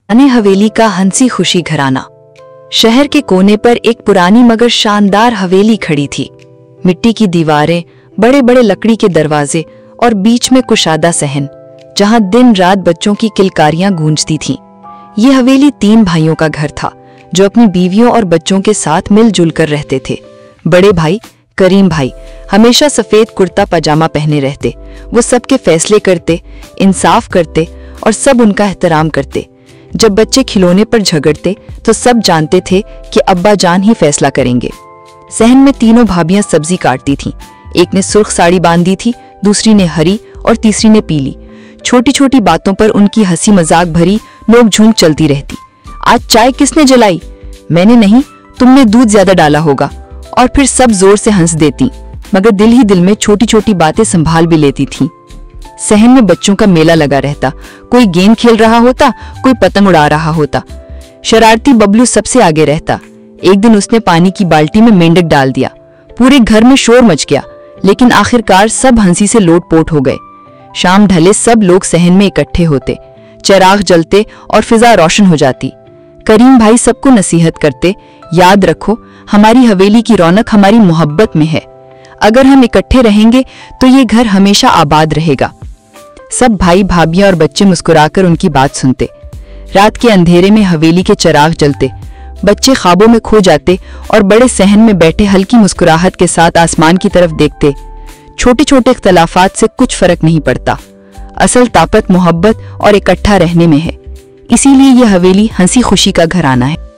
हवेली का हंसी खुशी घराना। शहर के कोने पर एक पुरानी मगर शानदार हवेली खड़ी थी। मिट्टी की दीवारें, बड़े बड़े लकड़ी के दरवाजे और बीच में कुशादा सहन, जहां दिन रात बच्चों की किलकारियां गूंजती थीं। ये हवेली 3 भाइयों का घर था, जो अपनी बीवियों और बच्चों के साथ मिलजुल कर रहते थे। बड़े भाई करीम भाई हमेशा सफेद कुर्ता पजामा पहने रहते। वो सबके फैसले करते, इंसाफ करते और सब उनका एहतराम करते। जब बच्चे खिलौने पर झगड़ते तो सब जानते थे कि अब्बा जान ही फैसला करेंगे। सहन में तीनों भाभियां सब्जी काटती थीं। एक ने सुर्ख साड़ी बांधी थी, दूसरी ने हरी और तीसरी ने पीली। छोटी छोटी बातों पर उनकी हंसी मजाक भरी नोक-झोंक चलती रहती। आज चाय किसने जलाई? मैंने नहीं, तुमने दूध ज्यादा डाला होगा। और फिर सब जोर से हंस देती, मगर दिल ही दिल में छोटी छोटी बातें संभाल भी लेती थीं। सहन में बच्चों का मेला लगा रहता। कोई गेंद खेल रहा होता, कोई पतंग उड़ा रहा होता। शरारती बबलू सबसे आगे रहता। एक दिन उसने पानी की बाल्टी में मेंढक डाल दिया। पूरे घर में शोर मच गया, लेकिन आखिरकार सब हंसी से लोटपोट हो गए। शाम ढले सब लोग सहन में इकट्ठे होते, चिराग जलते और फिजा रोशन हो जाती। करीम भाई सबको नसीहत करते, याद रखो, हमारी हवेली की रौनक हमारी मोहब्बत में है। अगर हम इकट्ठे रहेंगे तो ये घर हमेशा आबाद रहेगा। सब भाई भाभियां और बच्चे मुस्कुराकर उनकी बात सुनते। रात के अंधेरे में हवेली के चिराग जलते, बच्चे ख्वाबों में खो जाते और बड़े सहन में बैठे हल्की मुस्कुराहट के साथ आसमान की तरफ देखते। छोटे छोटे इख्तलाफात से कुछ फर्क नहीं पड़ता, असल ताकत मोहब्बत और इकट्ठा रहने में है। इसीलिए यह हवेली हंसी खुशी का घराना है।